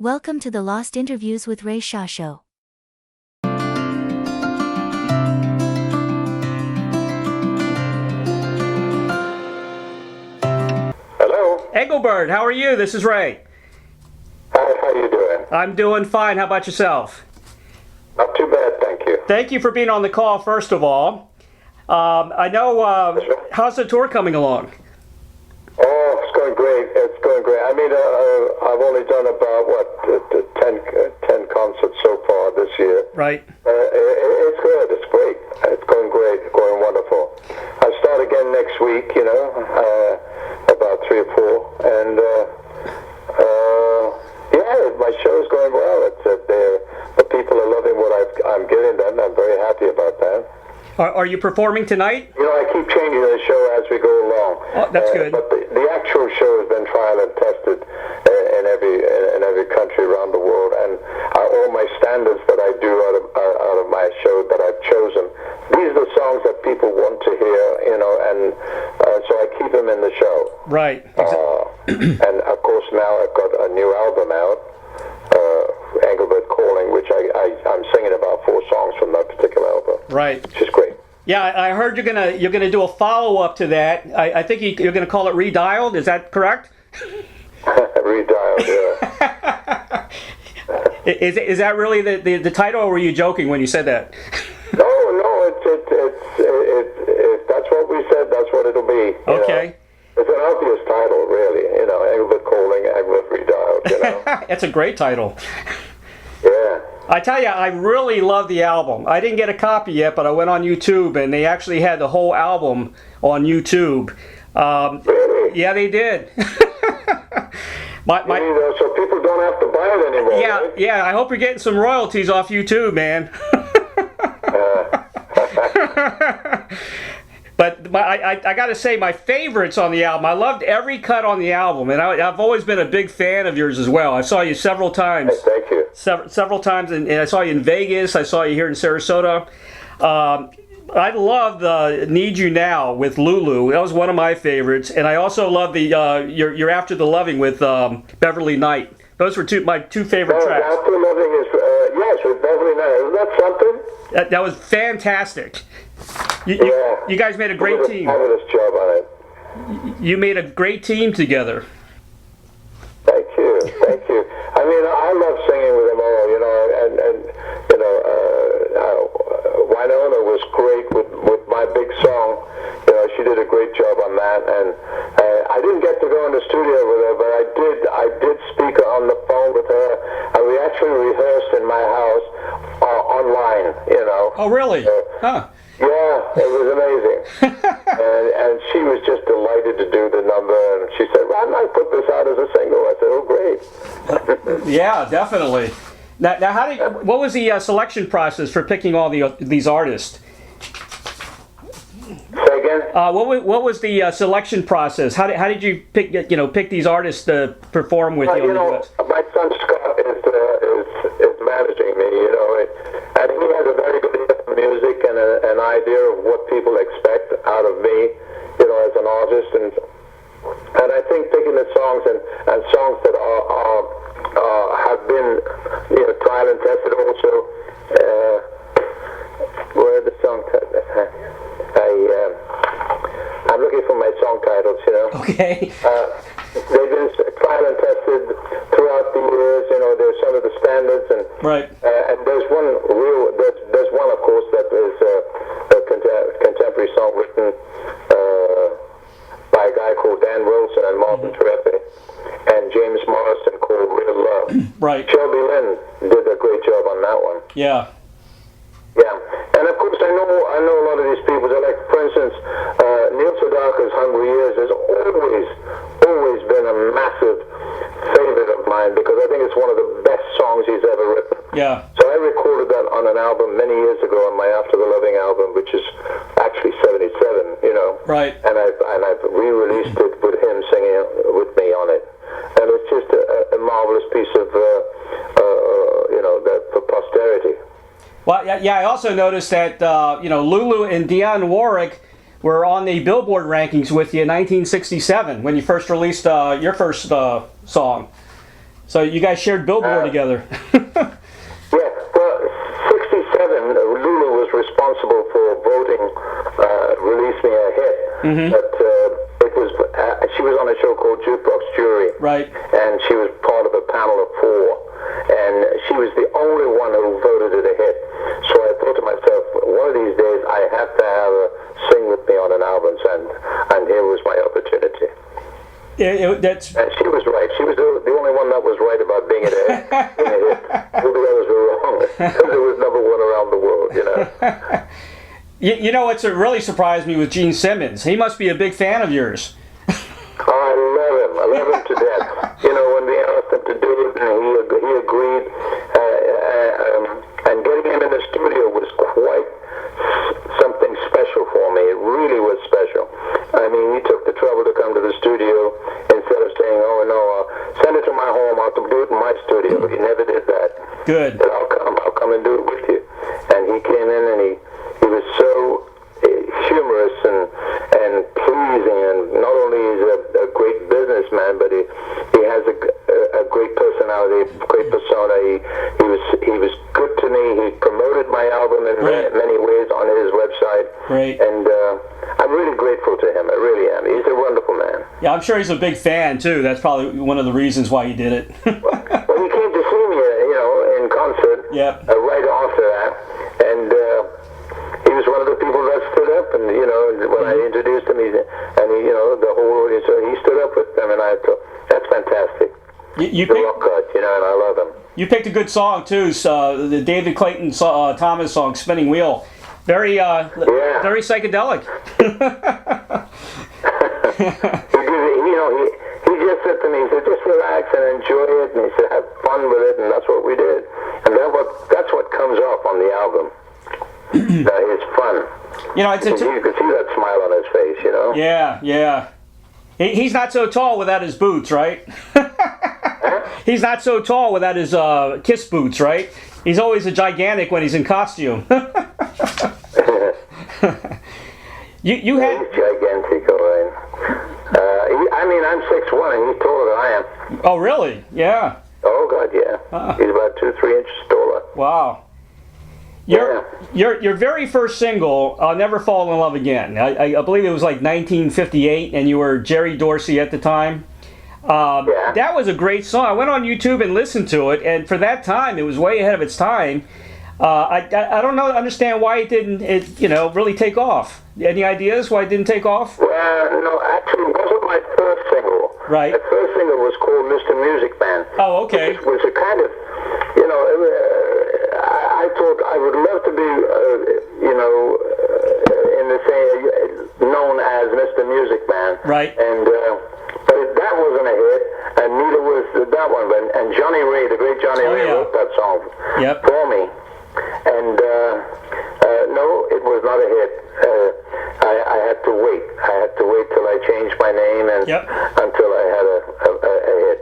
Welcome to the Lost Interviews with Ray Shasho. Hello. Engelbert, how are you? This is Ray. Hi, how you doing? I'm doing fine. How about yourself? Not too bad, thank you. Thank you for being on the call, first of all. I know, how's the tour coming along? Oh, it's going great. It's going great. I mean, I've only done about, 10 concerts so far this year. Right. It's good. It's great. It's going great. It's going wonderful. I start again next week, about 3 or 4. And, my show's going well. The people are loving what I'm giving them. I'm very happy about that. Are you performing tonight? I keep changing the show as we go along. Oh, that's good. But the actual show has been trial and tested in every country around the world, and all my standards that I do out of my show that I've chosen, these are the songs that people want to hear, and so I keep them in the show. Right. And of course now I've got a new album out, Engelbert Calling, which I'm singing about 4 songs from that particular album. Right. Which is great. Yeah, I heard you're gonna do a follow-up to that. I think you're gonna call it Redialed. Is that correct? Redialed, yeah. Is that really the title, or were you joking when you said that? No, it's that's what we said. That's what it'll be. Okay. It's an obvious title, really. Engelbert Calling, Engelbert Redialed. That's a great title. Yeah. I tell you, I really love the album. I didn't get a copy yet, but I went on YouTube, and they actually had the whole album on YouTube. Really? Yeah, they did. So people don't have to buy it anymore. Yeah, right? yeah. I hope you're getting some royalties off YouTube, man. But I got to say, my favorites on the album, I loved every cut on the album, and I've always been a big fan of yours as well. I saw you several times. Hey, thank you. Several times, and I saw you in Vegas. I saw you here in Sarasota. I love Need You Now with Lulu. That was one of my favorites. And I also love the You're After the Loving with Beverly Knight. Those were my two favorite tracks. After Loving is, yes, with Beverly Knight. Isn't that something? That was fantastic. You guys made a great team. Fabulous job on it. You made a great team together. Thank you. I mean, I love singing with them all, Winona was great with my big song. She did a great job on that, and I didn't get to go in the studio with her, but I did speak on the phone with her, and we actually rehearsed in my house online. Oh, really? Huh. Yeah, it was amazing. and she was just delighted to do the number, and she said, "Why not put this out as a single?" I said, "Oh, great." Yeah, definitely. Now, what was the selection process for picking all these artists? Say again? What was the selection process? How did you pick these artists to perform with you? My son Scott is managing me, and he has a very good ear for music and an idea of what people expect out of me, as an artist, and I think picking the songs and songs that have been trial and tested also. Where are the song titles? I'm looking for my song titles, Okay. They've been trial and tested throughout the years. There's some of the standards, and right. And there's one, of course, that is a contemporary song written by a guy called Dan Wilson and Martin Treppe and James Morrison called Real Love. Right. Shelby Lynn did a great job on that one. Yeah. Yeah, and of course I know a lot of these people. They're like, for instance, Neil Sedaka's "Hungry Years" has always been a massive favorite of mine because I think it's one of the best songs he's ever written. Yeah. So I recorded that on an album many years ago, on my After the Loving album, which is actually '77. Right. And I've re-released it with him singing with me on it, and it's just a marvelous piece of that for posterity. Well, yeah. I also noticed that Lulu and Dionne Warwick were on the Billboard rankings with you in 1967 when you first released your first song. So you guys shared Billboard together. Yeah, well, 67, Lulu was responsible for voting, Release Me a Hit. But it was, she was on a show called Jukebox Jury. Right. And she was part of a panel of 4. And she was the only one who voted it a hit. So I thought to myself, one of these days I have to have her sing with me on an album, and here was my opportunity. That's... And she was right. She was the only one that was right about being a hit. All the others were wrong. Because it was number 1 around the world, you know. You know what's really surprised me with Gene Simmons? He must be a big fan of yours. I love him. I love him to death. You know, when we asked him to do it, and he agreed. And getting him in the studio was quite something special for me. It really was special. I mean, he took the trouble to come to the studio instead of saying, "Oh no, send it to my home. I'll do it in my studio." He never did that. Good. He said, I'll come and do it with you. And he came in, and he was so humorous and pleasing, and not only is a great businessman, but he has a great personality, great persona. He was good to me. He promoted my album in many ways on his website. Great. And I'm really grateful to him. I really am. He's a wonderful man. Yeah, I'm sure he's a big fan too. That's probably one of the reasons why he did it. Well, he came to see me, in concert. Yep. Right after that, and he was one of the people that stood up, and when I introduced him, the whole audience, he stood up with them, and I thought, that's fantastic. You He's a rock god, and I love him. You picked a good song too, the David Clayton Thomas song, "Spinning Wheel." Very psychedelic. He just said to me, he said, just relax and enjoy it, and he said, have fun with it, and that's what we did. And that's what comes off on the album. It's fun. You could see that smile on his face, Yeah. He's not so tall without his boots, right? He's not so tall without his Kiss boots, right? He's always a gigantic when he's in costume. You had... He's gigantic, all right. I'm 6'1", and he's taller than I am. Oh, really? Yeah. Oh, God, yeah. He's about 2-3 inches taller. Wow. Your very first single, "I'll Never Fall in Love Again," I believe it was like 1958, and you were Gerry Dorsey at the time. That was a great song. I went on YouTube and listened to it, and for that time, it was way ahead of its time. I don't understand why it didn't really take off. Any ideas why it didn't take off? Well, no, actually, it wasn't my first single. Right. The first single was called "Mr. Music Man." Oh, okay. Which was a kind of, I thought I would love to be, in the same, known as Mr. Music Man. Right. And but that wasn't a hit, and neither was that one. And Johnny Ray, the great Johnny Ray, wrote that song for me. And no, it was not a hit. I had to wait. I had to wait till I changed my name and until I had a hit.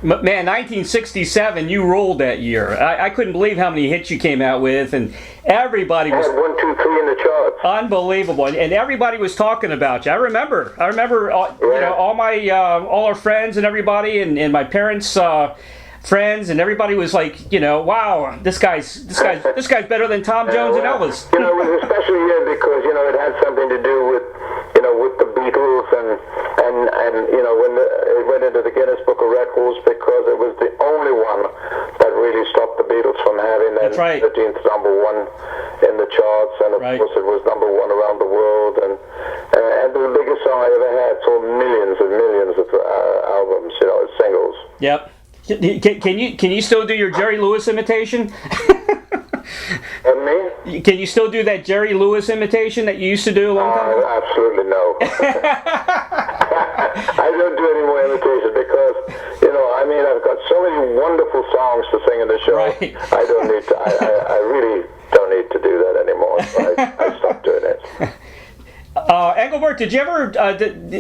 Man, 1967, you ruled that year. I couldn't believe how many hits you came out with, and everybody was... I had 1, 2, 3 in the charts. Unbelievable, and everybody was talking about you. I remember, all our friends and everybody, and my parents' friends, and everybody was like, wow, this guy's better than Tom Jones and Elvis. It was a special year because it had something to do with with the Beatles and when it went into the Guinness Book of Records because it was the only one that really stopped the Beatles from having that 13th number 1 in the charts, and of course it was number 1 around the world, and the biggest song I ever had, sold millions and millions of albums, singles. Yep. Can you still do your Jerry Lewis imitation? And me? Can you still do that Jerry Lewis imitation that you used to do a long time ago? Absolutely no. I don't do any more imitations because, I've got so many wonderful songs to sing in the show. Right. I don't need to, I really don't need to do that anymore. So I stopped doing it. Engelbert, did you ever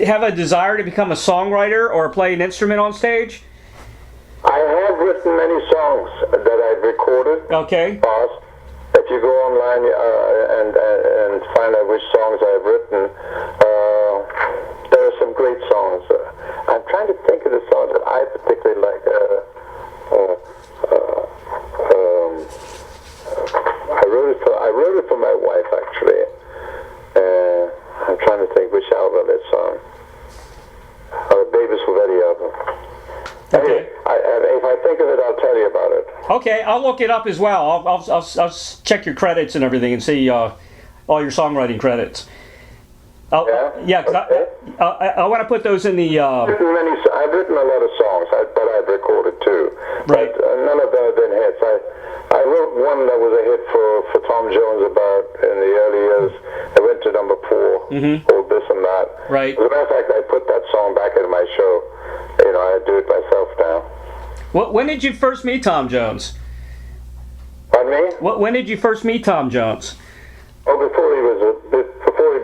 have a desire to become a songwriter or play an instrument on stage? I have written many songs that I've recorded. Okay. If you go online and find out which songs I've written, there are some great songs. I'm trying to think of the song that I particularly like. I wrote it for my wife, actually. I'm trying to think which album it's on. Baby's Fulvetti album. Okay. If I think of it, I'll tell you about it. Okay, I'll look it up as well. I'll check your credits and everything and see all your songwriting credits. Yeah, cause okay. I want to put those in the. I've written a lot of songs that I've recorded too. Right. But none of them have been hits. I wrote one that was a hit for Tom Jones about in the early years. It went to number 4, called This and That. Right. As a matter of fact, I put that song back in my show. You know, I do it myself now. When did you first meet Tom Jones? Pardon me? When did you first meet Tom Jones? Oh, before he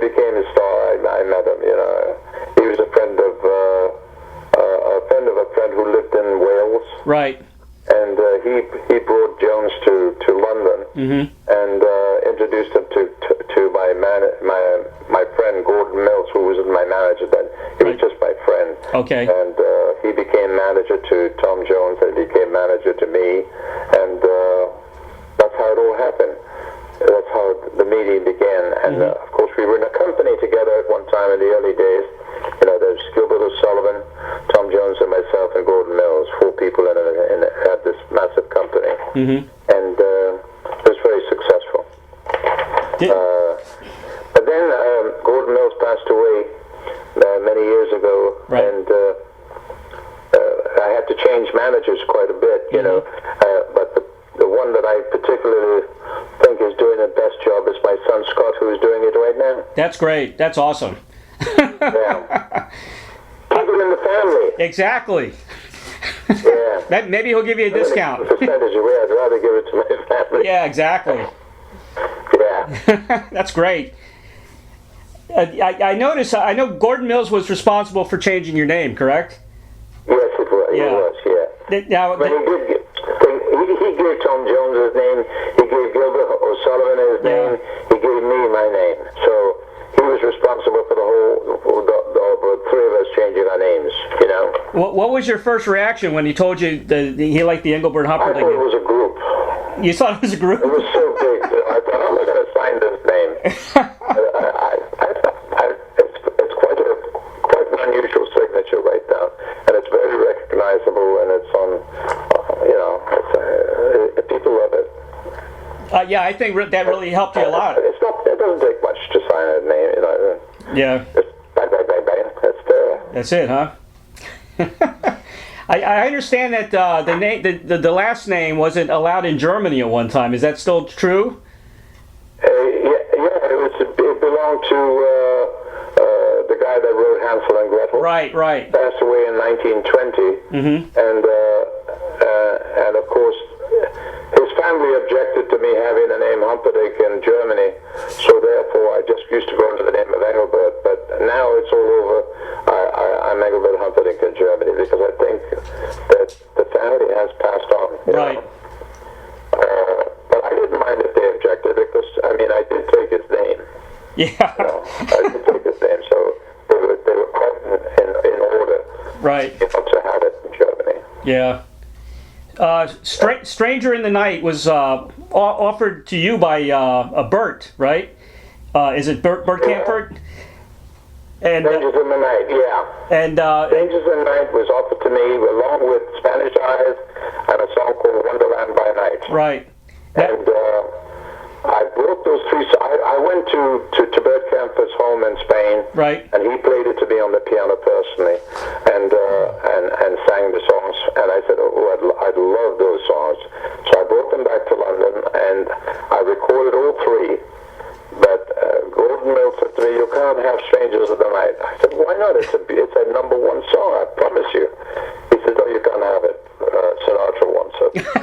became a star, I met him. You know, he was a friend of a friend who lived in Wales. Right. And he brought Jones to London and introduced him to my friend Gordon Mills, who was my manager then. He was just my friend. Okay. And he became manager to Tom Jones, and became manager to me, and that's how it all happened. That's how the meeting began. And of course, we were in a company together at one time in the early days. You know, there's Gilbert O'Sullivan, Tom Jones, and myself, and Gordon Mills. 4 people had this massive company, and it was very successful. But then Gordon Mills passed away many years ago, right. And I had to change managers quite a bit. You know, but the one that I particularly think is doing the best job is my son Scott, who is doing it right now. That's great. That's awesome. Yeah. Keep it in the family. Exactly. Yeah. Maybe he'll give you a discount. Percentage away. I'd rather give it to my family. Yeah, exactly. Yeah. That's great. I noticed. I know Gordon Mills was responsible for changing your name, correct? Yes, it was. Yeah. He was. Yeah. Now, but he gave Tom Jones his name. He gave Gilbert O'Sullivan his name. He gave me my name. So he was responsible for the 3 of us changing our names. You know. What was your first reaction when he told you that he liked the Engelbert Humperdinck? I thought it was a group. You thought it was a group? It was so big. I thought, how am I going to sign this name? It's quite an unusual signature right now, and it's very recognizable, and it's on. You know, people love it. Yeah, I think that really helped you a lot. It's not. It doesn't take much to sign a name. You know. Yeah. Just bang, bang, bang, bang. That's there. That's it, huh? I understand that the last name wasn't allowed in Germany at one time. Is that still true? It belonged to the guy that wrote Hansel and Gretel. Right. Passed away in 1920, and of course his family objected to me having the name Humperdinck in Germany, so therefore I just used to go under the name of Engelbert. But now it's all over. I'm Engelbert Humperdinck in Germany because I think that the family has passed on. Right. But I didn't mind if they objected because I did take his name. Yeah. I did take his name, so they were quite in order. Right. To have it in Germany. Yeah. Stranger in the Night was offered to you by Bert, right? Is it Bert Kampfert? And Strangers in the Night, yeah. And Strangers in the Night was offered to me along with Spanish Eyes and a song called Wonderland by Night. Right. And I brought those 3. I went to Bert Kampfert's home in Spain. Right. And he played it to me on the piano personally, and sang the songs. And I said, I'd love those songs. So I brought them back to London, and I recorded all 3. But Gordon Mills said to me, "You can't have Strangers in the Night." I said, "Why not? It's a number 1 song. I promise you." He said, "No, you can't have it. Sinatra wants it." So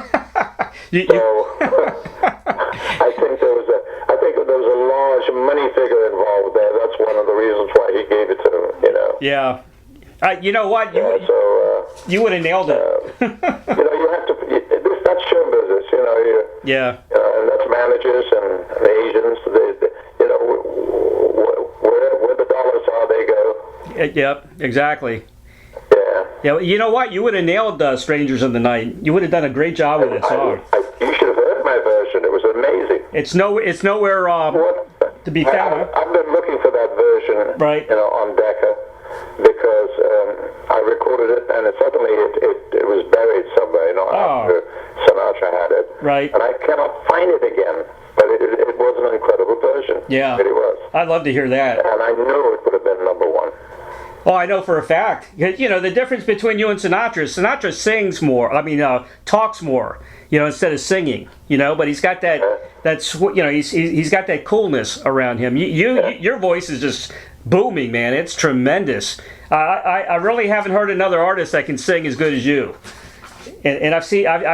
I think there was a large money figure involved there. That's one of the reasons why he gave it to him. You know. Yeah. You know what? You would have nailed it. You have to. That's show business. Yeah. And that's managers and the agents. Where the dollars are, they go. Yep. Exactly. Yeah. Yeah, you know what? You would have nailed "Strangers in the Night." You would have done a great job with that song. You should have heard my version. It was amazing. It's nowhere to be found. I've been looking for that version, right? On Decca, because I recorded it, and suddenly it was buried somewhere. After Sinatra had it, right? And I cannot find it again. But it was an incredible version. Yeah, it really was. I'd love to hear that. And I know it would have been number one. Oh, I know for a fact. The difference between you and Sinatra is Sinatra sings more. I mean, talks more. Instead of singing. But he's got that. He's got that coolness around him. Your voice is just booming, man. It's tremendous. I really haven't heard another artist that can sing as good as you. And I've seen. I'm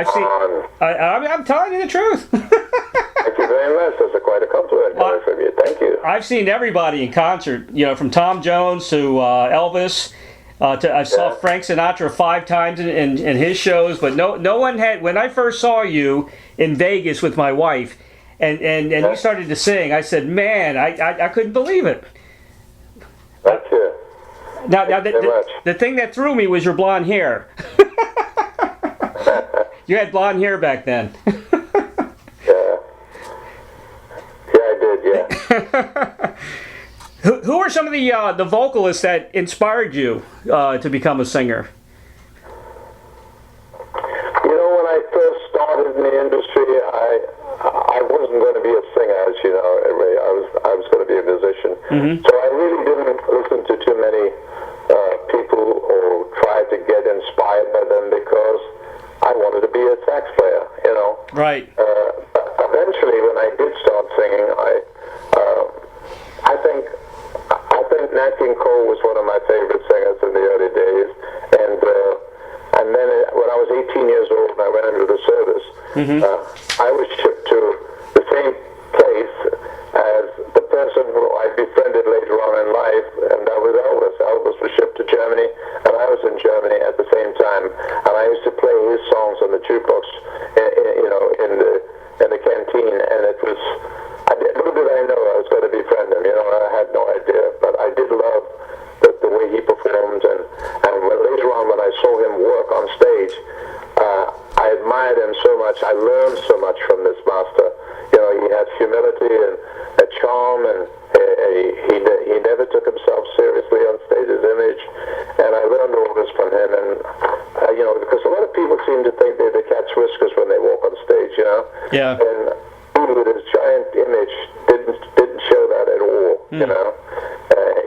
telling you the truth. Thank you very much. That's quite a compliment from you. Thank you. I've seen everybody in concert. From Tom Jones to Elvis. I saw Frank Sinatra 5 times in his shows, but no one had. When I first saw you in Vegas with my wife, and you started to sing, I said, "Man, I couldn't believe it." Thank you. Now the thing that threw me was your blonde hair. You had blonde hair back then. I did. Yeah. Who are some of the vocalists that inspired you to become a singer? When I first started in the industry, I wasn't going to be a singer, as you know, Ray. I was going to be a musician. Mm-hmm. So I really didn't listen to too many people or try to get inspired by them because I wanted to be a sax player. Right. Eventually, when I did start singing, I think Nat King Cole was one of my favorite singers in the early days, and then when I was 18 years old and I went into the service, I was shipped to the same place as the person who I befriended later on in life, and that was Elvis. Elvis was shipped to Germany, and I was in Germany at the same time, and I used to play his songs on the jukebox, in the canteen, and it was. Little did I know I was going to befriend him. I had no idea, but I did love the way he performed, and later on when I saw him work on stage, I admired him so much. I learned so much from this master. He had humility and a charm, and he never took himself seriously on stage, his image, and I learned all this from him. And because a lot of people seem to think they catch whiskers when they walk on stage, Yeah. And with his giant image didn't show that at all. He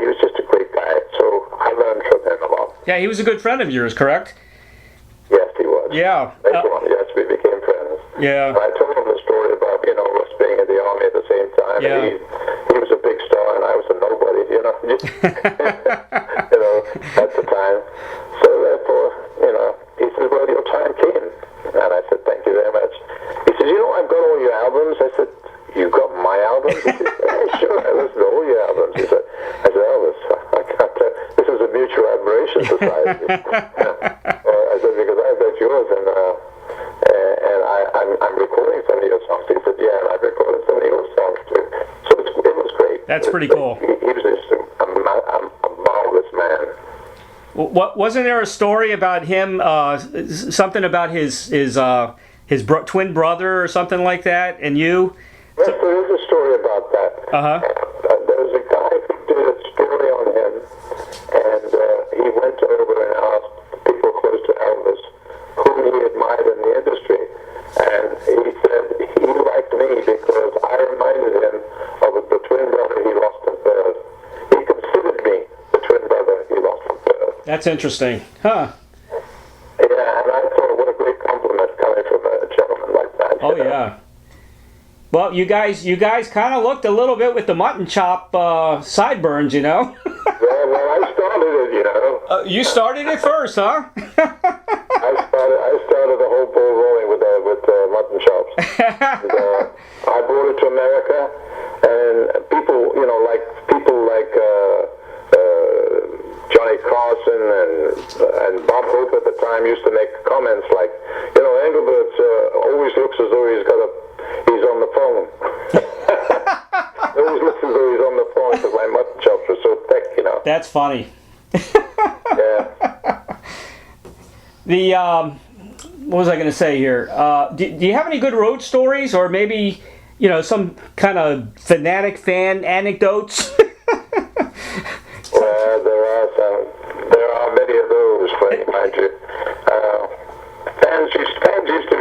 was just a great guy, so I learned from him a lot. Yeah, he was a good friend of yours, correct? Yes, he was. Yeah. Later on, yes, we became friends. Yeah. And I told him the story about us being in the army at the same time. Yeah. And he was a big star, and I was a nobody. At the time. So therefore, he said, "Well, your time came," and I said, "Thank you very much." He said, "I've got all your albums." I said, "You got my albums?" He said, "Yeah, sure, I listened to all your albums." I said, "Elvis, I can't tell. This is a mutual admiration society." I said, "Because I've got yours, and I'm recording some of your songs." He said, "Yeah, and I've recorded some of your songs too." So it was great. That's pretty cool. He was just a marvelous man. Wasn't there a story about him? Something about his twin brother or something like that, and you? Yes, there is a story about that. There was a guy who did a story on him, and he went over and asked people close to Elvis whom he admired in the industry, and he said he liked me because I reminded him of the twin brother he lost at birth. He considered me the twin brother he lost at birth. That's interesting, huh? Yeah, and I thought, what a great compliment coming from a gentleman like that. Oh yeah. Well, you guys kind of looked a little bit with the mutton chop sideburns, Well, I started it, You started it first, huh? I started the whole ball rolling with mutton chops. And, I brought it to America, and people like Johnny Carson and Bob Hope at the time used to make comments like, Engelbert always looks as though he's on the phone. Always looks as though he's on the phone because my mutton chops were so thick, That's funny. Yeah. What was I going to say here? Do you have any good road stories, or maybe some kind of fanatic fan anecdotes? Well, there are many of those, mind you. Fans used to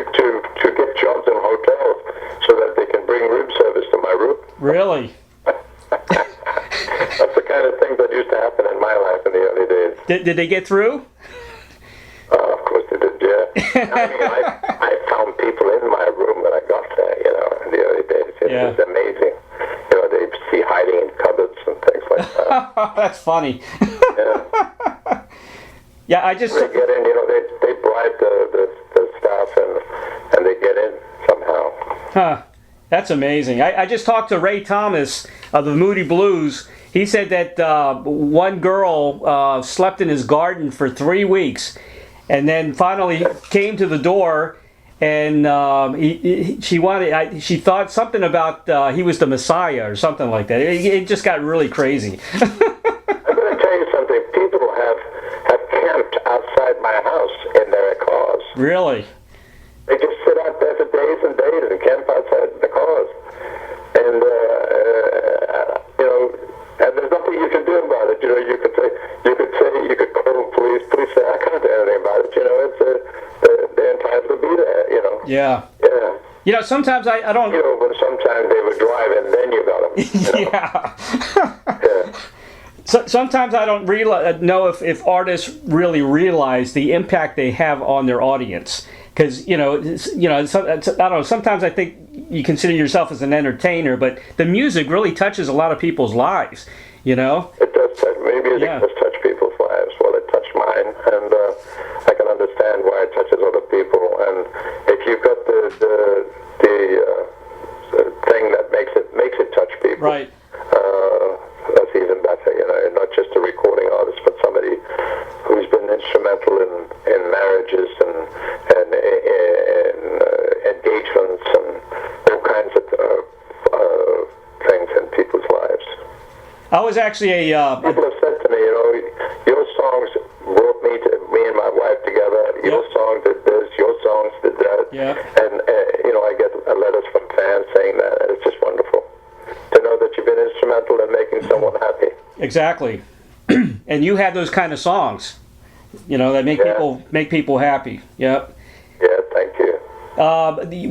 get jobs in hotels so that they can bring room service to my room. Really? That's the kind of thing that used to happen in my life in the early days. Did they get through? Of course they did, yeah. I found people in my room when I got there, in the early days. It was amazing. They'd see hiding in cupboards and things like that. That's funny. Yeah. Yeah, I just... They get in, they bribe the staff and they get in somehow. Huh. That's amazing. I just talked to Ray Thomas of the Moody Blues. He said that one girl slept in his garden for 3 weeks, and then finally came to the door, and she thought something about he was the Messiah or something like that. It just got really crazy. I'm going to tell you something. People have camped outside my house in their cars. Really? They just sit out there for days and days and camp outside the cars. And, and there's nothing you can do about it. You could call the police. Police say, I can't do anything about it. They're entitled to be there, Yeah. Yeah. Sometimes I don't... But sometimes they would drive and then you got them. Yeah. Yeah. So, sometimes I don't know if artists really realize the impact they have on their audience. Because, I don't know, sometimes I think you consider yourself as an entertainer, but the music really touches a lot of people's lives, It does touch, music does touch people's lives. Well, it touched mine, and I can understand why it touches other people. And if you've got the thing that makes it touch people, right? That's even better. Not just a recording artist, but somebody who's been instrumental in marriages and engagements and all kinds of things in people's lives. I was actually people have said to me, your songs brought me and my wife together. Your song did this. Your songs did that. Yeah. And I get letters from fans saying that, and it's just wonderful to know that you've been instrumental in making someone happy. Exactly. And you have those kind of songs, that make people happy. Yep. Yeah, thank you.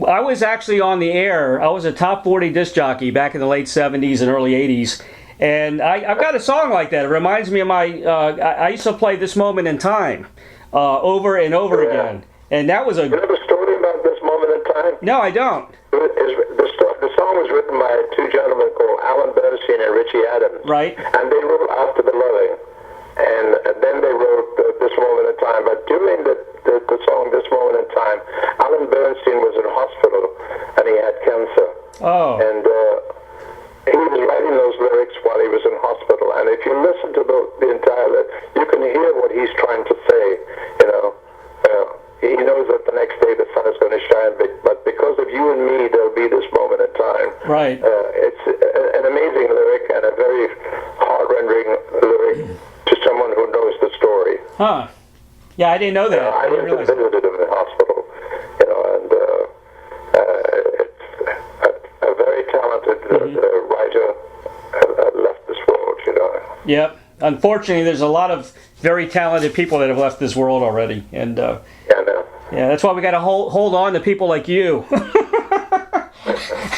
I was actually on the air. I was a top 40 disc jockey back in the late 70s and early 80s. And I've got a song like that. It reminds me of I used to play This Moment in Time over and over again. And that was a... You know the story about This Moment in Time? No, I don't. The song was written by two gentlemen called Alan Bernstein and Richie Adams. Right. And they wrote After the Loving. And then they wrote This Moment in Time. But during the song This Moment in Time, Alan Bernstein was in hospital and he had cancer. Oh. And he was writing those lyrics while he was in hospital. And if you listen to the entire, you can hear what he's trying to say. He knows that the next day the sun is going to shine, but because of you and me, there'll be this moment in time. Right. It's an amazing lyric and a very heart-rending lyric to someone who knows the story. Huh. Yeah, I didn't know that. I went and visited him in the hospital, and it's a very talented writer left this world, Yep. Unfortunately, there's a lot of very talented people that have left this world already, and yeah, no. Yeah, that's why we got to hold on to people like you. Yeah,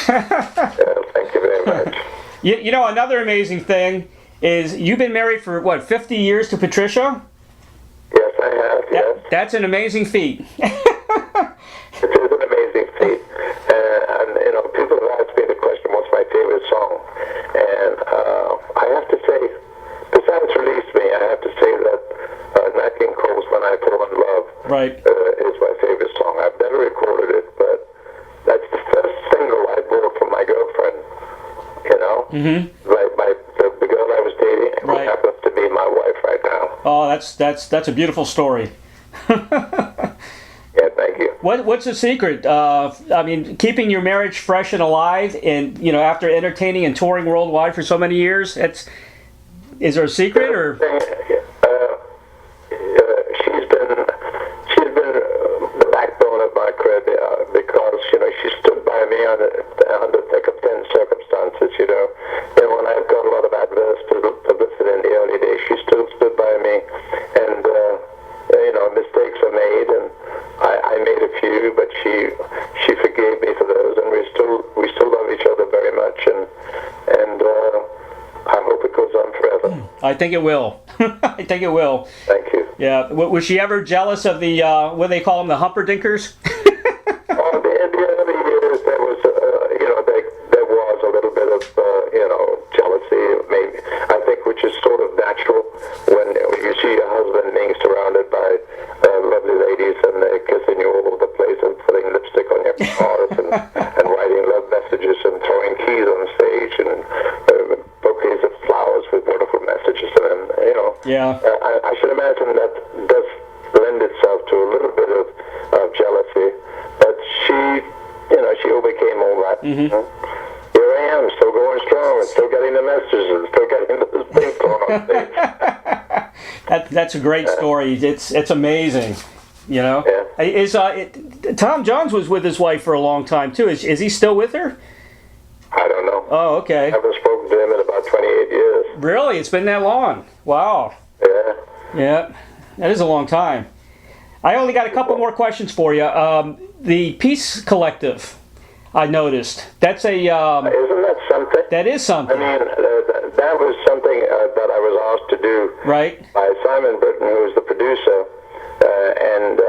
thank you very much. Another amazing thing is you've been married for 50 years to Patricia? Yes, I have. Yes. That's an amazing feat. It is an amazing feat, and people have asked me the question, "What's my favorite song?" And I have to say, besides "Release Me," I have to say that Nat King Cole's "When I Fall in Love" right. Is my favorite song. I've never recorded it, but that's the first single I bought from my girlfriend. Mm-hmm. The girl I was dating, who happens to be my wife right now. Oh, that's a beautiful story. Yeah, thank you. What's the secret? Keeping your marriage fresh and alive, and after entertaining and touring worldwide for so many years, is there a secret or? She's she stood by me under thick of thin circumstances, when I've got a lot of adverse publicity in the early days, she still stood by me, and, mistakes are made, and I made a few, but she forgave me for those, and we still love each other very much, and I hope it goes on forever. I think it will. I think it will. Thank you. Yeah. Was she ever jealous of the, what do they call them, the Humperdinkers? In the early years, there was, there was a little bit of, jealousy, maybe, I think, which is sort of natural when you see your husband being surrounded by lovely ladies and they're kissing you all over the place and putting lipstick on your cars and writing love messages and throwing keys on stage and bouquets of flowers with wonderful messages in them, Yeah. I should imagine that does lend itself to a little bit of jealousy, but she overcame all that. Here I am, still going strong, and still getting the messages, and still getting the things going on stage. That's a great story. It's amazing, Yeah. Tom Jones was with his wife for a long time too. Is he still with her? I don't know. Oh, okay. I haven't spoken to him in about 28 years. Really? It's been that long? Wow. Yeah. Yeah, that is a long time. I only got a couple more questions for you. The Peace Collective, I noticed. That's a... Isn't that something? That is something. I mean, that was something that I was asked to do Right. by Simon Britton, who was the producer, and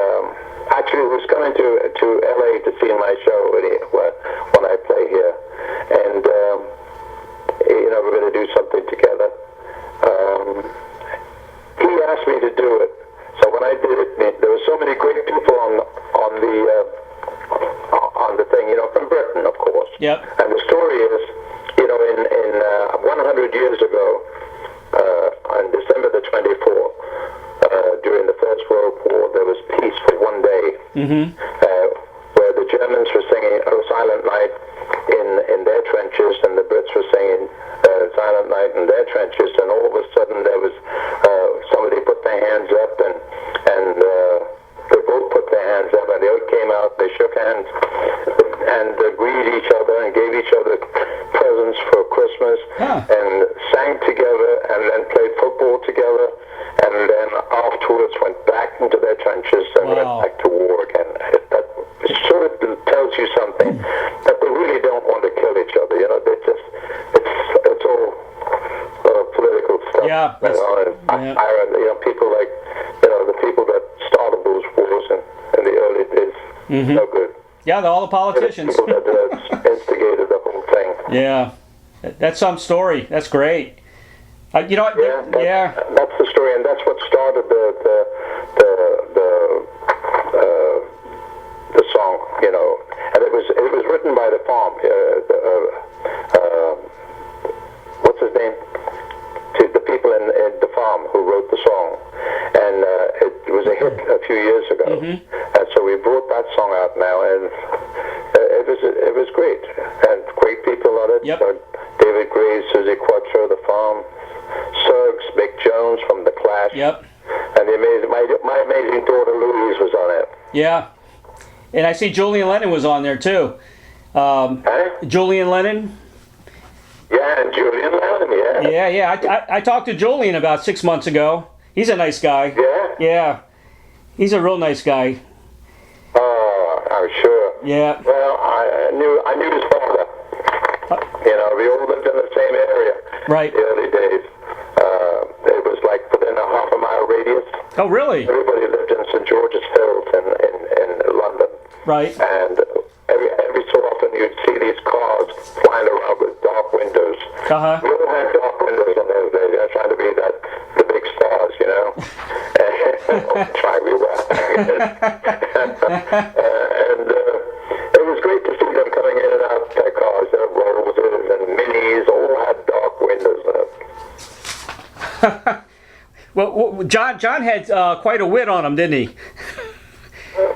actually was coming to L.A. to see my show when I play here. And, we're going to do something together. He asked me to do it. So when I did it, there were so many great people on the thing, from Britain, of course. Yep. And the story is, in 100 years ago, on December the 24th, during the First World War, there was peace for one day, where the Germans were singing "Oh Silent Night" in their trenches, and the Brits were singing "Silent Night" in their trenches, and all of a sudden there was somebody put their hands up, and they both put their hands up, and the oath came out. They shook hands and greeted each other and gave each other presents for Christmas, and sang together, and then played football together, and then afterwards went back into their trenches and went back to war again. That sort of tells you something that they really don't want to kill each other. They just it's all political stuff. Yeah. People like the people that started those wars in the early days. No good. Yeah, all the politicians. People that instigated the whole thing. Yeah. That's some story. That's great. That's the story, and that's what started the song, and it was written by the farm. What's his name? The people in the farm who wrote the song, and it was a hit a few years ago, and so we brought that song out now, and it was great, and great people on it. Yep. David Gray, Susie Quattro, the farm. Suggs, Mick Jones from The Clash. Yep. And my amazing daughter Louise was on it. Yeah. And I see Julian Lennon was on there too. Julian Lennon. Yeah, and Julian Lennon, yeah. Yeah. I talked to Julian about 6 months ago. He's a nice guy. Yeah? Yeah. He's a real nice guy. Oh, I'm sure. Yeah. Well, I knew his father. We all lived in the same area. Right. In the early days. It was like within a half-a-mile radius. Oh, really? Everybody lived in St. George's Fields in London. Right. And every so often you'd see these cars flying around with dark windows. Uh-huh. We all had dark windows in those days. They're trying to be the big stars, Trying to be well. And it was great to see them coming in and out of their cars. Their Rolls and Minis all had dark windows in them. Well, John had quite a wit on him, didn't he?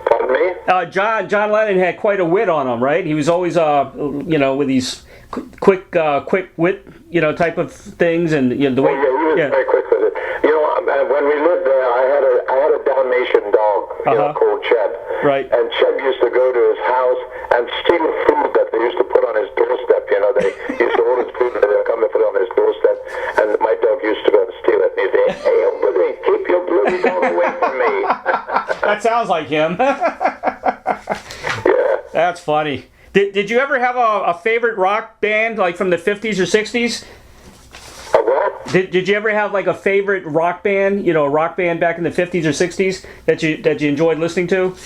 Pardon me? John Lennon had quite a wit on him, right? He was always, with these quick wit, type of things, and the way. Oh, yeah, he was very quick with it. When we lived there, I had a Dalmatian dog, called Cheb. Right. And Cheb used to go to his house and That sounds like him. Yeah. That's funny. Did you ever have a favorite rock band, like from the 50s or 60s? A what? Did you ever have like a favorite rock band, a rock band back in the 50s or 60s that you enjoyed listening to?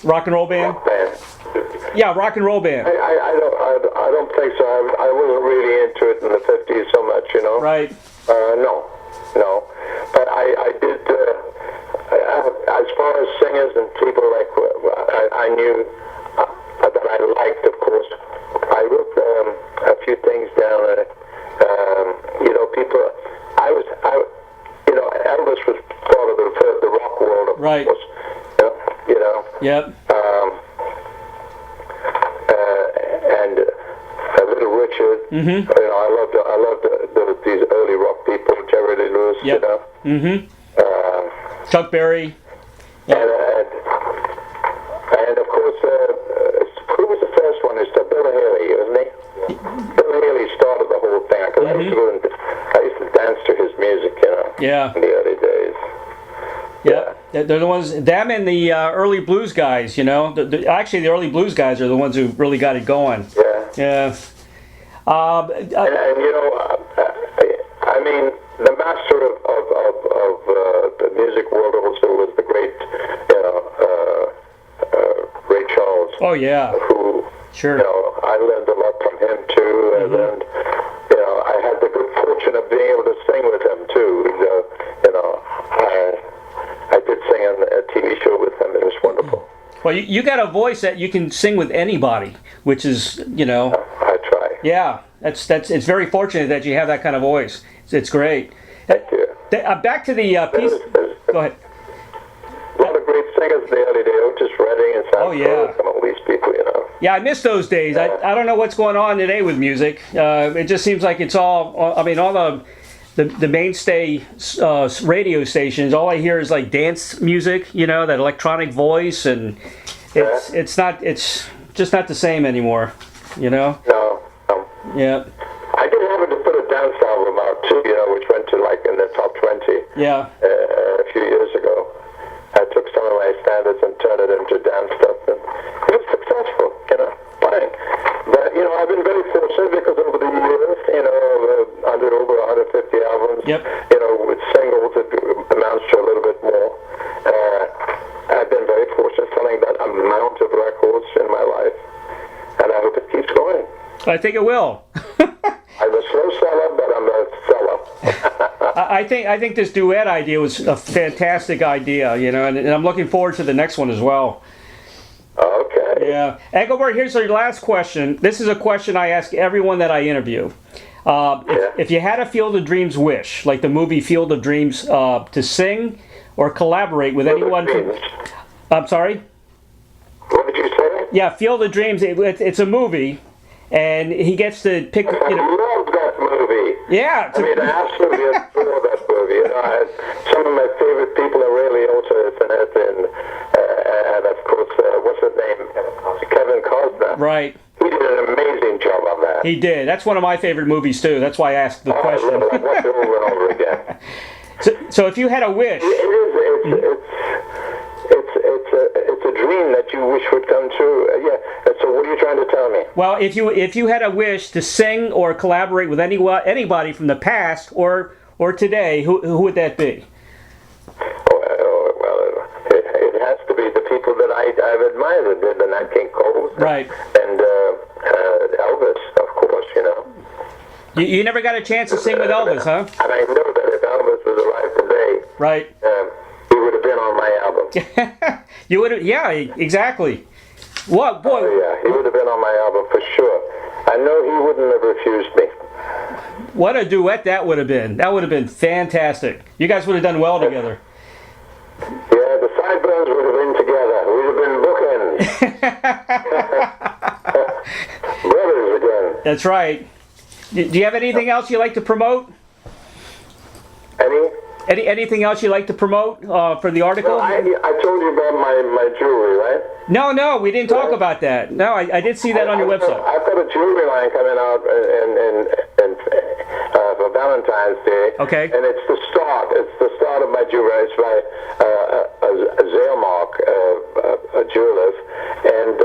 Rock and roll band? Rock band. Yeah, rock and roll band. I don't think so. I wasn't really into it in the 50s so much, Right. No. But I did, as far as singers and people like, I knew that I liked, of course. I wrote a few things down. People. Elvis was part of the rock world, of Right. course. Yep. And Little Richard. Mm-hmm. I loved these early rock people, Gerry Dorsey. Yep. Mm-hmm. Chuck Berry. And of course, who was the first one? It's Bill Haley, wasn't he? Bill Haley started the whole thing. 'Cause I used to dance to his music, Yeah. in the early days. Yeah. They're the ones, them and the early blues guys, Actually, the early blues guys are the ones who really got it going. Yeah. Yeah. And I mean, the master of the music world also was the great, Ray Charles. Oh, yeah. Who, Sure. I learned a lot from him too. I learned, I had the good fortune of being able to sing with him too. I did sing on a TV show with him. It was wonderful. Well, you got a voice that you can sing with anybody, which is, I try. Yeah, it's very fortunate that you have that kind of voice. It's great. Thank you. Back to the piece. Go ahead. A lot of great singers in the early days, Otis Redding and Sam yeah. Cole, all these people, Yeah, I miss those days. I don't know what's going on today with music. It just seems like it's all. I mean, all the mainstay radio stations. All I hear is like dance music. That electronic voice, and it's just not the same anymore. No. Yeah. I did happen to put a dance album out too, which went to like in the top 20. Yeah. A few years ago. I took some of my standards and turned it into dance stuff, and it was successful, fine. But, I've been very fortunate because over the years, under over 150 albums, Yep. With singles, it amounts to a little bit more. I've been very fortunate selling that amount of records in my life, and I hope it keeps going. I think it will. I'm a slow seller, but I'm a seller. I think this duet idea was a fantastic idea, and I'm looking forward to the next one as well. Okay. Yeah. Engelbert, here's our last question. This is a question I ask everyone that I interview. If you had a Field of Dreams wish, like the movie Field of Dreams, to sing or collaborate with anyone from... I'm sorry? What did you say? Yeah, Field of Dreams, it's a movie, and he gets to pick... I love that movie. Yeah. I absolutely adore that movie. Some of my favorite people are Ray Liotta in it, and of course, what's his name? Kevin Costner. Right. He did an amazing job on that. He did. That's one of my favorite movies, too. That's why I asked the question. I watch it over and over again. So if you had a wish... It's a dream that you wish would come true. So what are you trying to tell me? Well, if you had a wish to sing or collaborate with anybody from the past or today, who would that be? Well, it has to be the people that I've admired, the Nat King Cole, Right. And Elvis, of course. You never got a chance to sing with Elvis, huh? And I know that if Elvis was alive today, Right. He would have been on my album. You would have, yeah, exactly. What, boy? Yeah, he would have been on my album for sure. I know he wouldn't have refused me. What a duet that would have been. That would have been fantastic. You guys would have done well together. Yeah, the sideburns would have been together. We'd have been bookends. Brothers again. That's right. Do you have anything else you like to promote? Anything else you like to promote for the article? Well, I told you about my jewelry, right? No, we didn't talk about that. No, I did see that on your website. I've got a jewelry line coming out for Valentine's Day. Okay. And it's the start. It's the start of my jewelry. It's by a Zalemark, a jeweler, and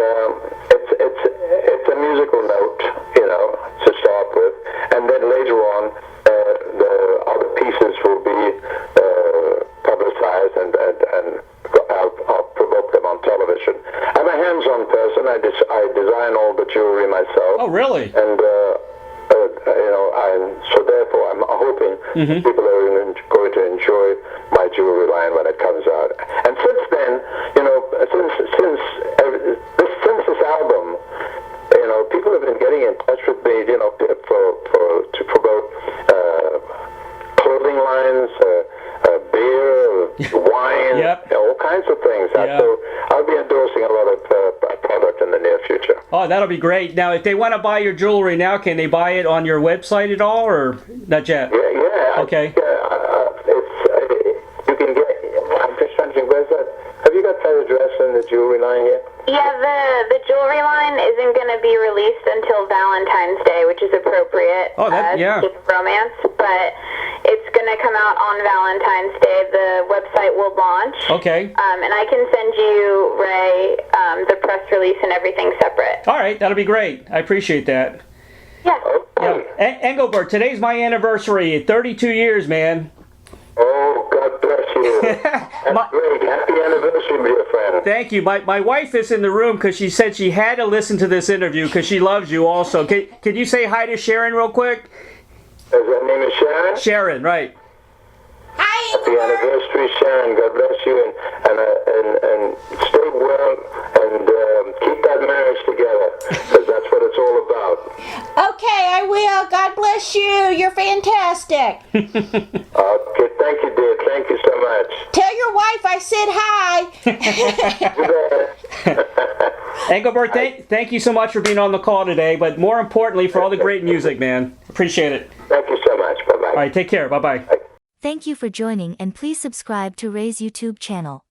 it's a musical note, to start with, and then later on, the other pieces will be publicized, and I'll promote them on television. I'm a hands-on person. I design all the jewelry myself. Oh, really? And so therefore I'm hoping people are going to enjoy my jewelry line when it comes out. And since then, since this album, people have been getting in touch with me, to promote clothing lines, beer, wine, Yep. all kinds of things. Yeah. So I'll be endorsing a lot of product in the near future. Oh, that'll be great. Now, if they want to buy your jewelry now, can they buy it on your website at all, or not yet? Yeah. Okay. You can get. I'm just trying to think. Where's that? Have you got that address in the jewelry line here? Yeah, the jewelry line isn't going to be released until Valentine's Day, which is appropriate. Oh, yeah. Speak of romance, but it's going to come out on Valentine's Day. The website will launch. Okay. And I can send you, Ray, the press release and everything separate. All right, that'll be great. I appreciate that. Yeah. Yeah. Engelbert, today's my anniversary. 32 years, man. Oh, God bless you. That's great. Happy anniversary, my friend. Thank you. My wife is in the room because she said she had to listen to this interview because she loves you also. Can you say hi to Sharon real quick? Her name is Sharon? Sharon, right. Hi, Happy anniversary, Sharon. God bless you, and stay well, and keep that marriage together, because that's what it's all about. Okay, I will. God bless you. You're fantastic. Okay, thank you, dear. Thank you so much. Tell your wife I said hi. Engelbert, thank you so much for being on the call today, but more importantly, for all the great music, man. Appreciate it. Thank you so much. Bye-bye. All right, take care. Bye-bye. Thank you for joining, and please subscribe to Ray's YouTube channel.